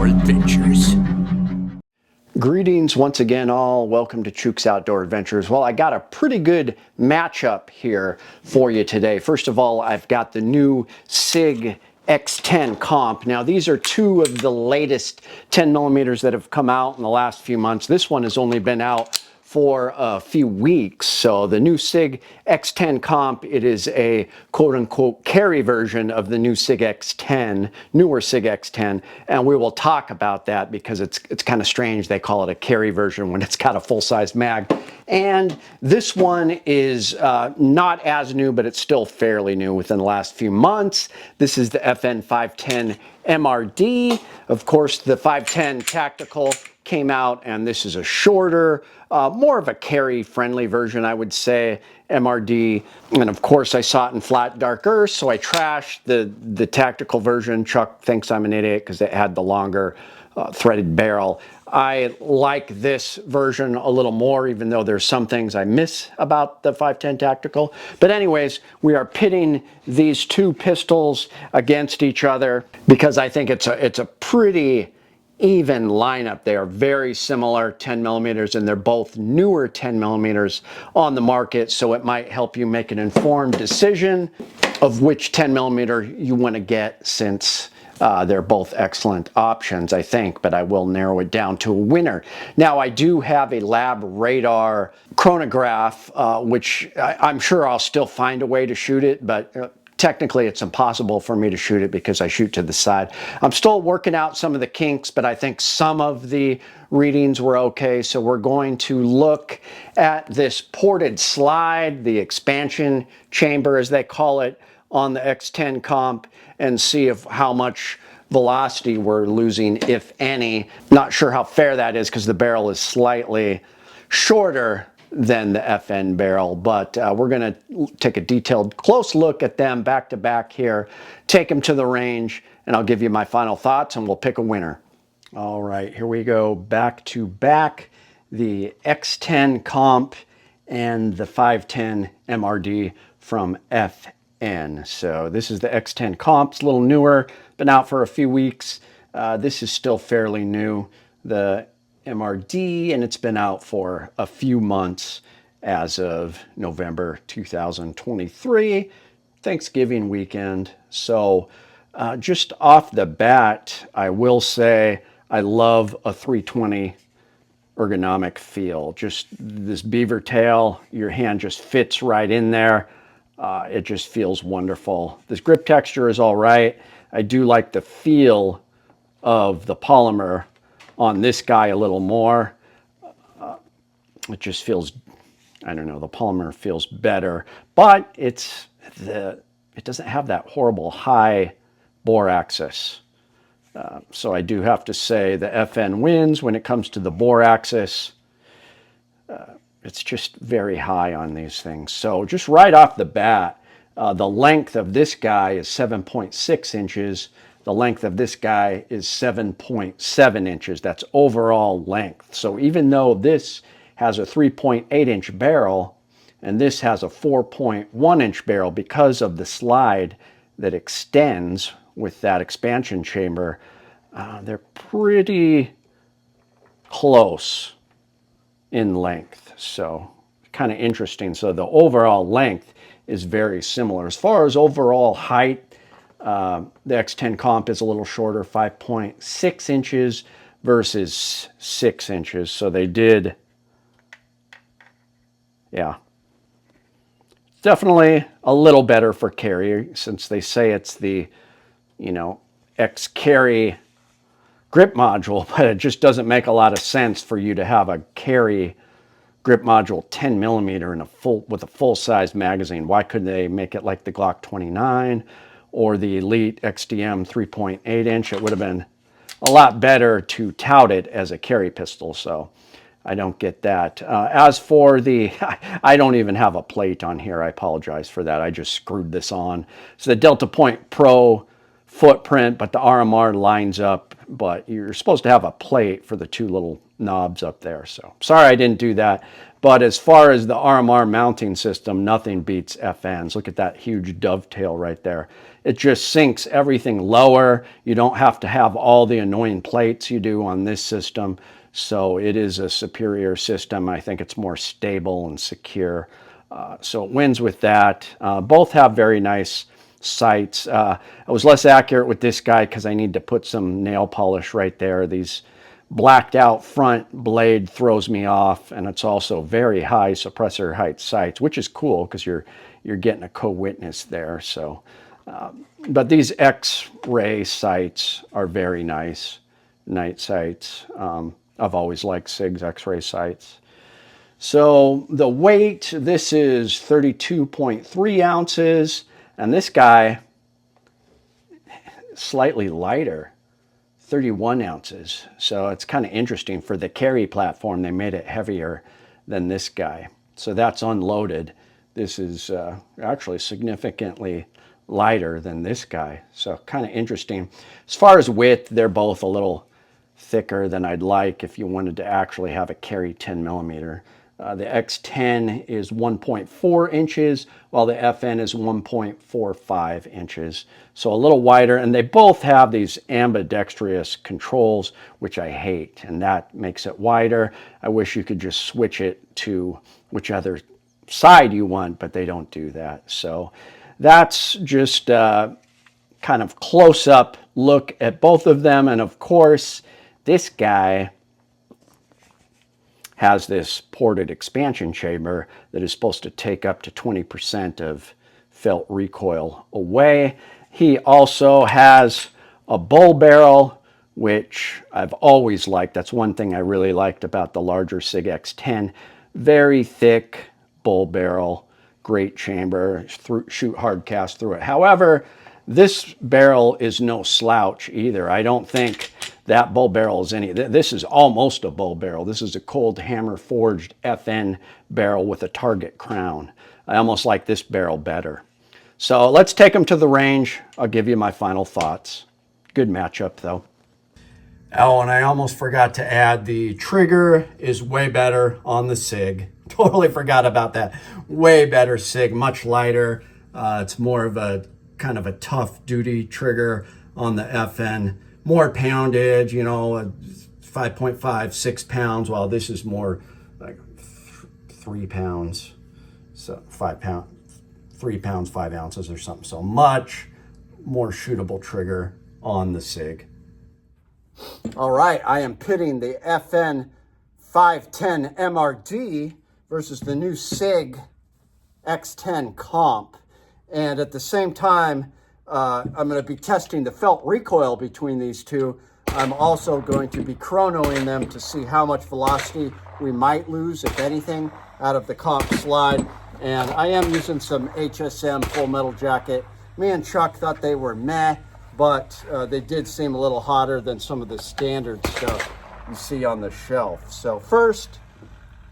Outdoor Adventures. Greetings once again all. Welcome to Chuke's Outdoor Adventures. Well, I got a pretty good matchup here for you today. First of all, I've got the new Sig XTEN Comp. Now, these are two of the latest 10 millimeters that have come out in the last few months. This one has only been out for a few weeks. So the new Sig XTEN Comp, it is a quote-unquote carry version of the new Sig X10, newer Sig X10, and we will talk about that because it's kind of strange they call it a carry version when it's got a full-size mag. And this one is not as new, but it's still fairly new within the last few months. This is the FN 510 MRD. Of course, the 510 Tactical came out, and this is a shorter, more of a carry-friendly version, I would say, MRD. And of course, I saw it in flat dark earth, so I trashed the tactical version. Chuck thinks I'm an idiot because it had the longer threaded barrel. I like this version a little more, even though there's some things I miss about the 510 Tactical. But anyways, we are pitting these two pistols against each other because I think it's a pretty even lineup. They are very similar 10 millimeters, and they're both newer 10 millimeters on the market, so it might help you make an informed decision of which 10 millimeter you want to get, since they're both excellent options, I think, but I will narrow it down to a winner. Now, I do have a lab radar chronograph, which I'm sure I'll still find a way to shoot it, but technically, it's impossible for me to shoot it because I shoot to the side. I'm still working out some of the kinks, but I think some of the readings were okay. So we're going to look at this ported slide, the expansion chamber, as they call it, on the X10 Comp, and see how much velocity we're losing, if any. Not sure how fair that is because the barrel is slightly shorter than the FN barrel, but we're going to take a detailed close look at them back to back here, take them to the range, and I'll give you my final thoughts and we'll pick a winner. All right, here we go, back to back, the X10 Comp and the 510 MRD from FN. So this is the X10 Comp. It's a little newer, been out for a few weeks. This is still fairly new. The MRD, and it's been out for a few months as of November 2023, Thanksgiving weekend. So just off the bat, I will say I love a 320 ergonomic feel. Just this beaver tail, your hand just fits right in there. It just feels wonderful. This grip texture is all right. I do like the feel of the polymer on this guy a little more. It just feels, I don't know, the polymer feels better, but it doesn't have that horrible high bore axis. So I do have to say the FN wins when it comes to the bore axis. It's just very high on these things. So just right off the bat, the length of this guy is 7.6 inches. The length of this guy is 7.7 inches. That's overall length. So even though this has a 3.8 inch barrel and this has a 4.1 inch barrel, because of the slide that extends with that expansion chamber, they're pretty close in length. So kind of interesting. So the overall length is very similar. As far as overall height, the X10 Comp is a little shorter, 5.6 inches versus 6 inches. So they did, yeah, definitely a little better for carry, since they say it's the, you know, X carry grip module, but it just doesn't make a lot of sense for you to have a carry grip module 10 millimeter in with a full size magazine. Why couldn't they make it like the Glock 29 or the Elite XDM 3.8 inch? It would have been a lot better to tout it as a carry pistol. So I don't get that. As for the, I don't even have a plate on here. I apologize for that. I just screwed this on. So the Delta Point Pro footprint, but the RMR lines up, but you're supposed to have a plate for the two little knobs up there. So sorry I didn't do that. But as far as the RMR mounting system, nothing beats FNs. Look at that huge dovetail right there. It just sinks everything lower. You don't have to have all the annoying plates you do on this system. So it is a superior system. I think it's more stable and secure. So it wins with that. Both have very nice sights. I was less accurate with this guy because I need to put some nail polish right there. These blacked out front blade throws me off, and it's also very high suppressor height sights, which is cool because you're getting a co-witness there. So, but these X-ray sights are very nice, night sights. I've always liked Sig's X-ray sights. So the weight, this is 32.3 ounces, and this guy, slightly lighter, 31 ounces. So it's kind of interesting. For the carry platform, they made it heavier than this guy. So that's unloaded. This is actually significantly lighter than this guy. So kind of interesting. As far as width, they're both a little thicker than I'd like if you wanted to actually have a carry 10 millimeter. The X10 is 1.4 inches, while the FN is 1.45 inches. So a little wider, and they both have these ambidextrous controls, which I hate, and that makes it wider. I wish you could just switch it to whichever side you want, but they don't do that. So that's just a kind of close-up look at both of them, and of course, this guy has this ported expansion chamber that is supposed to take up to 20% of felt recoil away. He also has a bull barrel, which I've always liked. That's one thing I really liked about the larger Sig X10. Very thick bull barrel, great chamber, shoot hard cast through it. However, this barrel is no slouch either. I don't think that bull barrel is any. This is almost a bull barrel. This is a cold hammer forged FN barrel with a target crown. I almost like this barrel better. So let's take them to the range. I'll give you my final thoughts. Good matchup though. Oh, and I almost forgot to add the trigger is way better on the Sig. Totally forgot about that. Way better Sig, much lighter. It's more of a kind of a tough duty trigger on the FN. More poundage, you know, 5.5, 6 pounds, while this is more like 3 pounds. So 5 pounds, 3 pounds, 5 ounces or something. So much more shootable trigger on the Sig. All right, I am pitting the FN 510 MRD versus the new Sig XTEN Comp. And at the same time, I'm going to be testing the felt recoil between these two. I'm also going to be chronoing them to see how much velocity we might lose, if anything, out of the comp slide. And I am using some HSM Full Metal Jacket. Me and Chuck thought they were meh, but they did seem a little hotter than some of the standard stuff you see on the shelf. So first,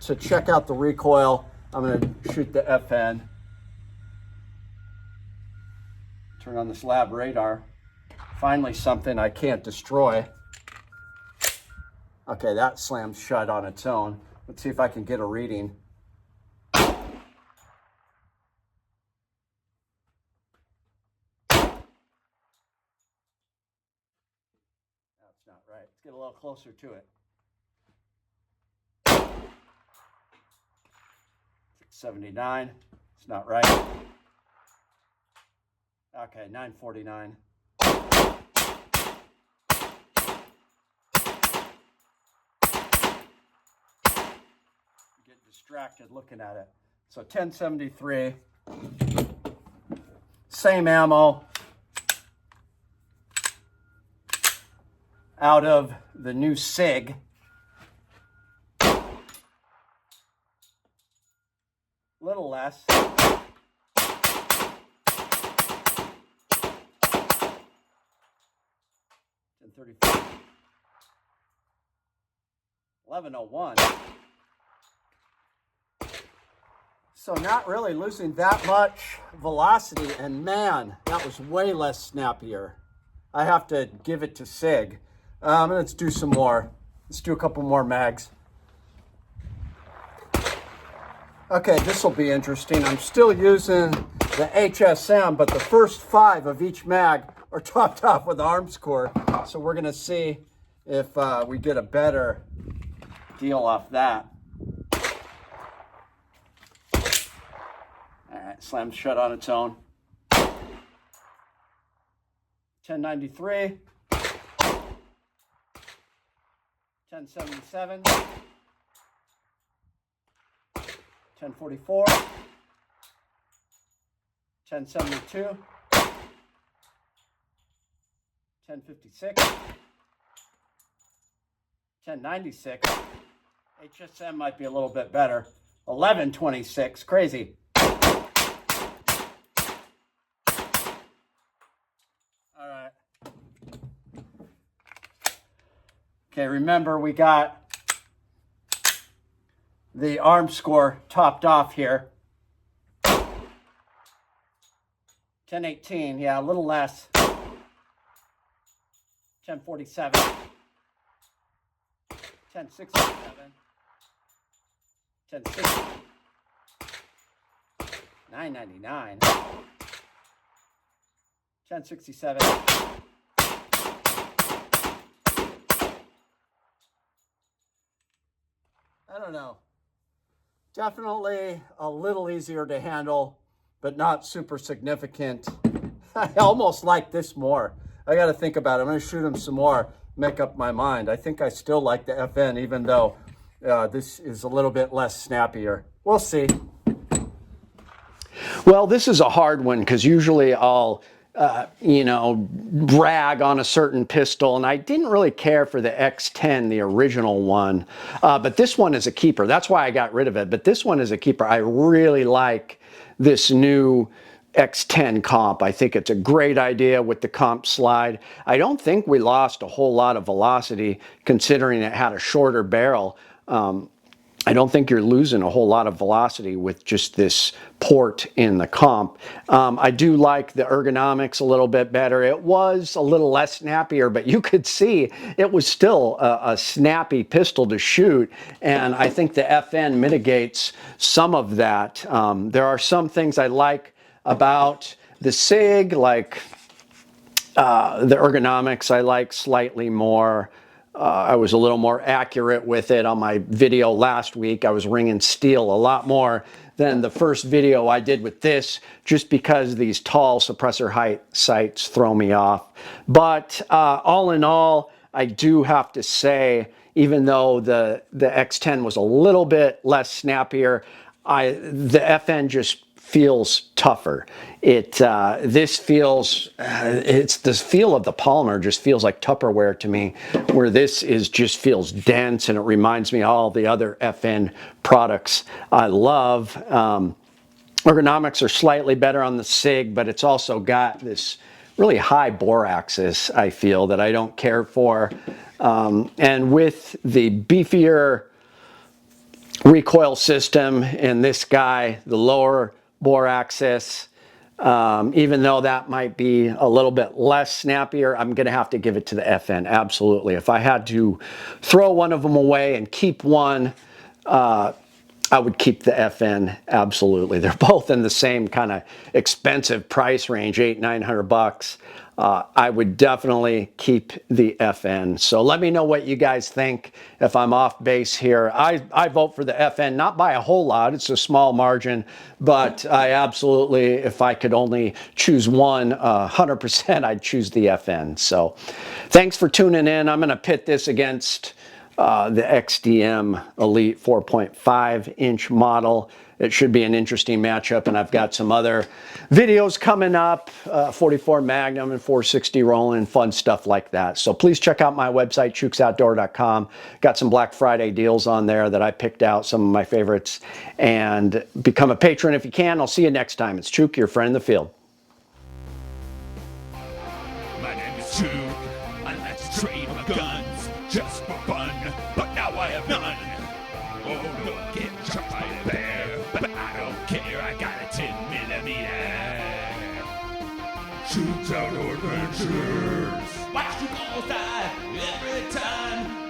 to check out the recoil, I'm going to shoot the FN. Turn on this lab radar. Finally something I can't destroy. Okay, that slams shut on its own. Let's see if I can get a reading. That's not right. Let's get a little closer to it. 79. It's not right. Okay, 949. Get distracted looking at it. So 1073. Same ammo. Out of the new Sig. Little less. 1034. 1101. So not really losing that much velocity, and man, that was way less snappier. I have to give it to Sig. Let's do some more. Let's do a couple more mags. Okay, this will be interesting. I'm still using the HSM, but the first 5 of each mag are topped off with arms core. So we're gonna see if we get a better deal off that. All right, slams shut on its own. 1093, 1077, 1044, 1072, 1056, 1096. HSM might be a little bit better. 1126, crazy. All right. Okay, remember we got the arm score topped off here. 1018, yeah, a little less. 1047. 1067. 1060. 999. 1067. I don't know. Definitely a little easier to handle, but not super significant. I almost like this more. I got to think about it. I'm going to shoot him some more, make up my mind. I think I still like the FN, even though this is a little bit less snappier. We'll see. Well, this is a hard one because usually I'll brag on a certain pistol, and I didn't really care for the X10, the original one, but this one is a keeper. That's why I got rid of it, but this one is a keeper. I really like this new XTEN Comp. I think it's a great idea with the comp slide. I don't think we lost a whole lot of velocity considering it had a shorter barrel. I don't think you're losing a whole lot of velocity with just this port in the comp. I do like the ergonomics a little bit better. It was a little less snappier, but you could see it was still a snappy pistol to shoot, and I think the FN mitigates some of that. There are some things I like about the Sig, like the ergonomics I like slightly more. I was a little more accurate with it on my video last week. I was ringing steel a lot more than the first video I did with this, just because these tall suppressor height sights throw me off. But all in all, I do have to say, even though the X10 was a little bit less snappier, the FN just feels tougher. This feels, it's the feel of the polymer just feels like Tupperware to me, where this is just feels dense, and it reminds me of all the other FN products I love. Ergonomics are slightly better on the Sig, but it's also got this really high bore axis, I feel, that I don't care for. And with the beefier recoil system in this guy, the lower bore axis, even though that might be a little bit less snappier, I'm going to have to give it to the FN, absolutely. If I had to throw one of them away and keep one, I would keep the FN, absolutely. They're both in the same kind of expensive price range, $800–900. I would definitely keep the FN. So let me know what you guys think if I'm off base here. I vote for the FN, not by a whole lot. It's a small margin, but I absolutely, if I could only choose one, 100%, I'd choose the FN. So thanks for tuning in. I'm going to pit this against the XDM Elite 4.5-inch model. It should be an interesting matchup, and I've got some other videos coming up, 44 Magnum and 460 rolling, fun stuff like that. So please check out my website, chukesoutdoor.com. Got some Black Friday deals on there that I picked out, some of my favorites, and become a patron if you can. I'll see you next time. It's Chuke, your friend in the field. My name is Chuke. I like to trade my guns just for fun, but now I have none. Oh, look, get shot by a bear, but I don't care. I got a 10mm. Chuke's Outdoor Adventures. Watch Chuke all side every time.